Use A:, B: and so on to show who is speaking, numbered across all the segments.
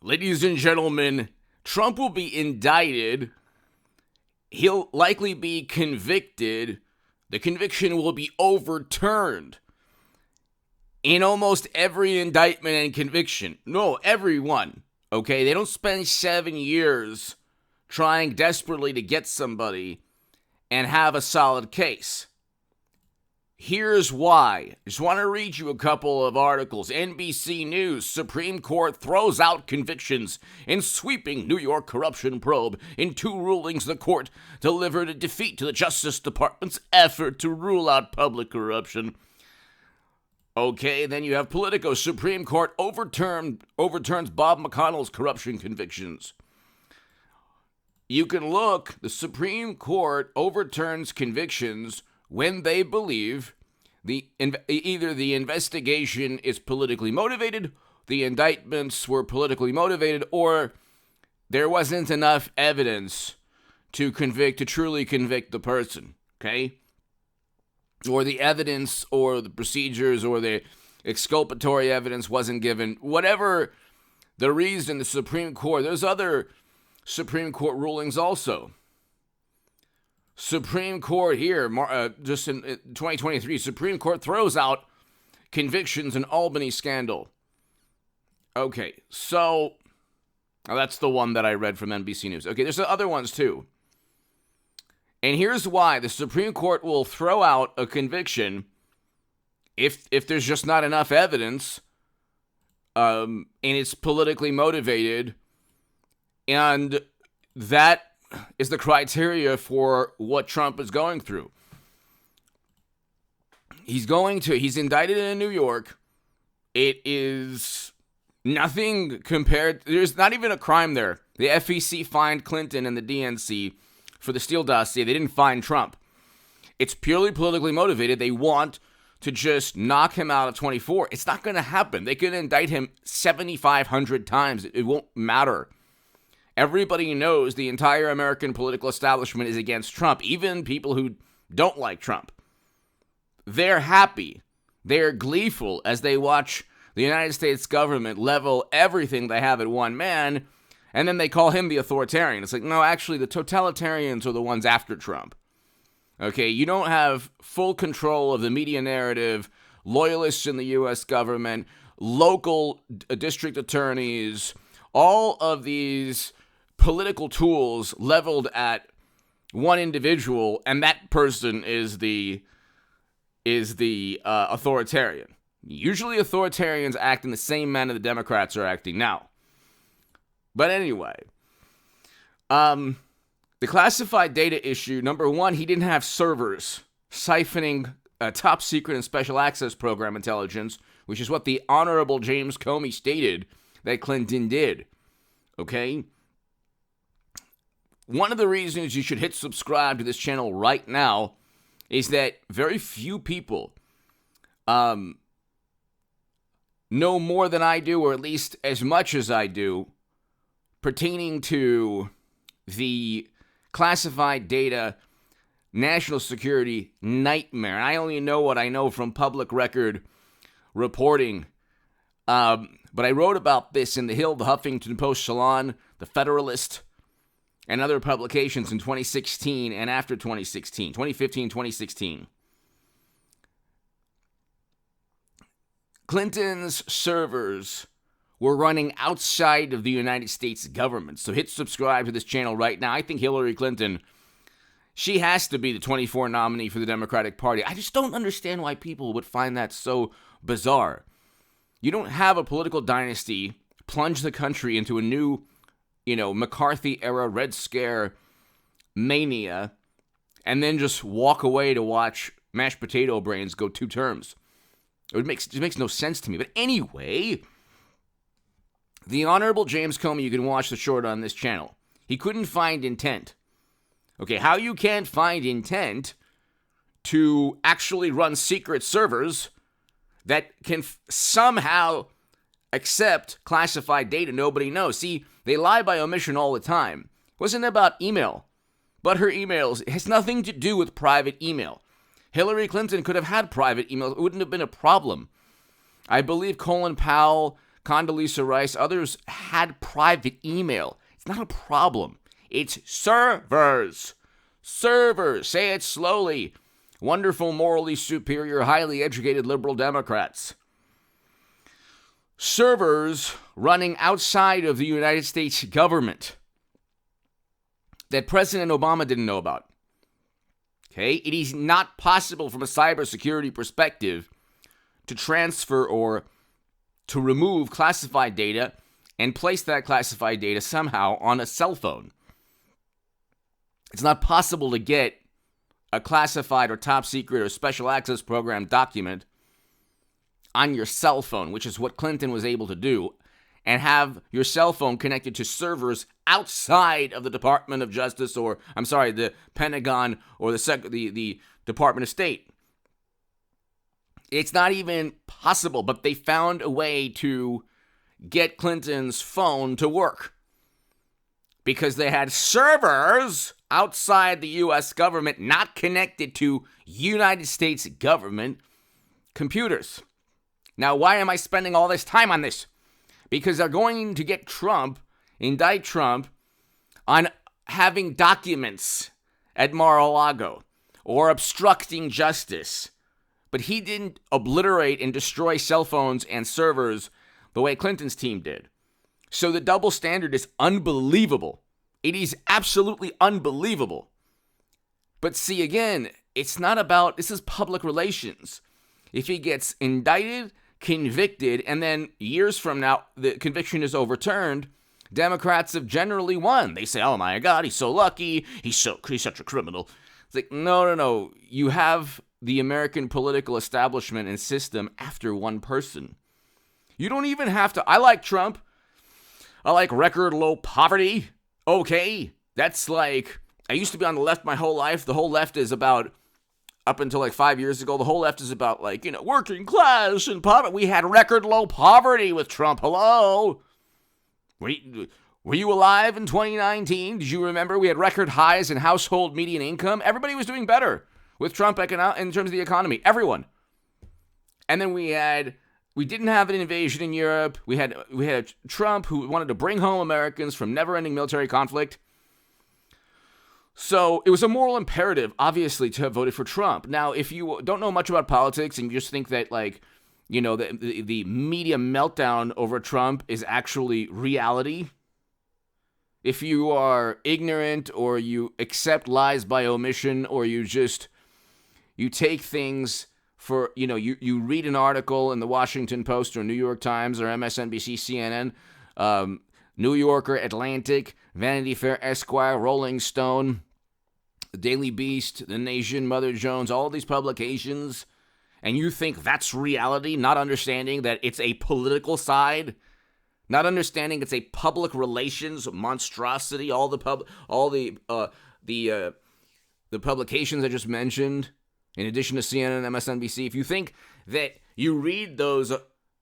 A: Ladies and gentlemen, Trump will be indicted. He'll likely be convicted. The conviction will be overturned in almost every indictment and conviction. No, every one. Okay? They don't spend 7 years trying desperately to get somebody and have a solid case. Here's why. I just want to read you a couple of articles. NBC News, Supreme Court throws out convictions in sweeping New York corruption probe. In 2 rulings, the court delivered a defeat to the Justice Department's effort to rule out public corruption. Okay, then you have Politico. Supreme Court overturns Bob McConnell's corruption convictions. You can look. The Supreme Court overturns convictions when they believe either the investigation is politically motivated, the indictments were politically motivated, or there wasn't enough evidence to truly convict the person, okay? Or the evidence or the procedures or the exculpatory evidence wasn't given. Whatever the reason, the Supreme Court, there's other Supreme Court rulings also. Supreme Court here, just in 2023, Supreme Court throws out convictions in Albany scandal. Okay, so that's the one that I read from NBC News. Okay, there's other ones too. And here's why. The Supreme Court will throw out a conviction if there's just not enough evidence and it's politically motivated, and that is the criteria for what Trump is going through. He's indicted in New York. It is nothing compared, there's not even a crime there. The FEC fined Clinton and the DNC for the Steele dossier. They didn't fine Trump. It's purely politically motivated. They want to just knock him out of 24. It's not going to happen. They could indict him 7,500 times. It won't matter. Everybody knows the entire American political establishment is against Trump, even people who don't like Trump. They're happy. They're gleeful as they watch the United States government level everything they have at one man, and then they call him the authoritarian. It's like, no, actually, the totalitarians are the ones after Trump. Okay, you don't have full control of the media narrative, loyalists in the U.S. government, local district attorneys, all of these political tools leveled at one individual, and that person is the authoritarian. Usually authoritarians act in the same manner the Democrats are acting now. But anyway, the classified data issue, number one, he didn't have servers siphoning top secret and special access program intelligence, which is what the Honorable James Comey stated that Clinton did. Okay? One of the reasons you should hit subscribe to this channel right now is that very few people know more than I do, or at least as much as I do, pertaining to the classified data national security nightmare. And I only know what I know from public record reporting. But I wrote about this in The Hill, the Huffington Post Salon, the Federalist, and other publications in 2016 and after 2016, 2015, 2016. Clinton's servers were running outside of the United States government. So hit subscribe to this channel right now. I think Hillary Clinton, she has to be the 24 nominee for the Democratic Party. I just don't understand why people would find that so bizarre. You don't have a political dynasty plunge the country into a new, McCarthy-era Red Scare mania and then just walk away to watch mashed potato brains go 2 terms. It makes no sense to me. But anyway, the Honorable James Comey, you can watch the short on this channel. He couldn't find intent. Okay, how you can't find intent to actually run secret servers that can somehow accept classified data nobody knows. See, they lie by omission all the time. It wasn't about email, but her emails. It has nothing to do with private email. Hillary Clinton could have had private email. It wouldn't have been a problem. I believe Colin Powell Condoleezza Rice, others had private email. It's not a problem. It's servers. Servers. Say it slowly. Wonderful, morally superior, highly educated liberal Democrats. Servers running outside of the United States government that President Obama didn't know about. Okay? It is not possible from a cybersecurity perspective to transfer or to remove classified data and place that classified data somehow on a cell phone. It's not possible to get a classified or top secret or special access program document on your cell phone, which is what Clinton was able to do, and have your cell phone connected to servers outside of the Department of Justice or, the Pentagon or the Department of State. It's not even possible, but they found a way to get Clinton's phone to work because they had servers outside the U.S. government not connected to United States government computers. Now, why am I spending all this time on this? Because they're going to get Trump, indict Trump, on having documents at Mar-a-Lago or obstructing justice. But he didn't obliterate and destroy cell phones and servers the way Clinton's team did. So the double standard is unbelievable. It is absolutely unbelievable. But see, again, it's not about, this is public relations. If he gets indicted, convicted, and then years from now, the conviction is overturned, Democrats have generally won. They say, oh my God, he's so lucky. He's such a criminal. It's like, no. You have the American political establishment and system after one person. You don't even have to. I like Trump. I like record low poverty. Okay. That's like, I used to be on the left my whole life. The whole left is about, up until like 5 years ago, the whole left is about like, working class and poverty. We had record low poverty with Trump. Hello. Were you alive in 2019? Did you remember we had record highs in household median income? Everybody was doing better with Trump in terms of the economy. Everyone. And then we didn't have an invasion in Europe. We had Trump who wanted to bring home Americans from never-ending military conflict. So it was a moral imperative, obviously, to have voted for Trump. Now, if you don't know much about politics and you just think that, the media meltdown over Trump is actually reality, if you are ignorant or you accept lies by omission or you take things for, you read an article in the Washington Post or New York Times or MSNBC, CNN, New Yorker, Atlantic, Vanity Fair, Esquire, Rolling Stone, The Daily Beast, The Nation, Mother Jones, all these publications, and you think that's reality, not understanding that it's a political side, not understanding it's a public relations monstrosity, all the publications I just mentioned, in addition to CNN and MSNBC, if you think that you read those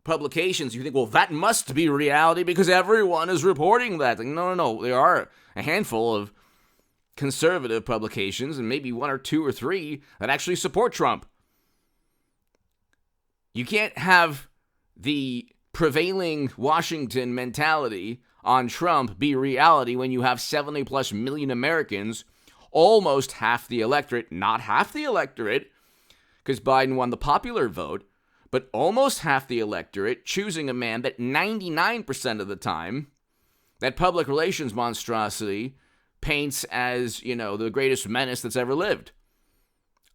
A: publications, you think, well, that must be reality because everyone is reporting that. Like, no. There are a handful of conservative publications and maybe one or two or three that actually support Trump. You can't have the prevailing Washington mentality on Trump be reality when you have 70 plus million Americans, almost half the electorate, not half the electorate, because Biden won the popular vote, but almost half the electorate choosing a man that 99% of the time, that public relations monstrosity paints as, the greatest menace that's ever lived.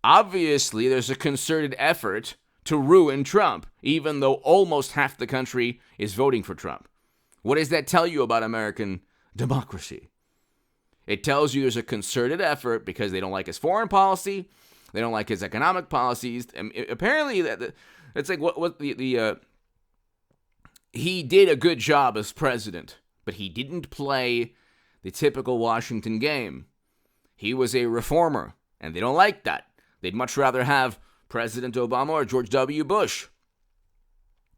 A: Obviously, there's a concerted effort to ruin Trump, even though almost half the country is voting for Trump. What does that tell you about American democracy? It tells you there's a concerted effort because they don't like his foreign policy, they don't like his economic policies. And apparently, it's like he did a good job as president, but he didn't play the typical Washington game. He was a reformer, and they don't like that. They'd much rather have President Obama or George W. Bush.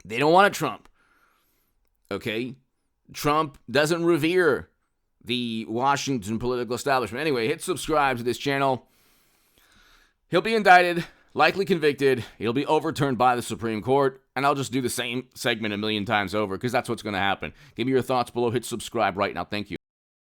A: They don't want a Trump. Okay? Trump doesn't revere the Washington political establishment. Anyway, hit subscribe to this channel. He'll be indicted. likely convicted. He'll be overturned by the Supreme Court, and I'll just do the same segment a million times over because that's what's going to happen. Give me your thoughts below. Hit subscribe right now. Thank you.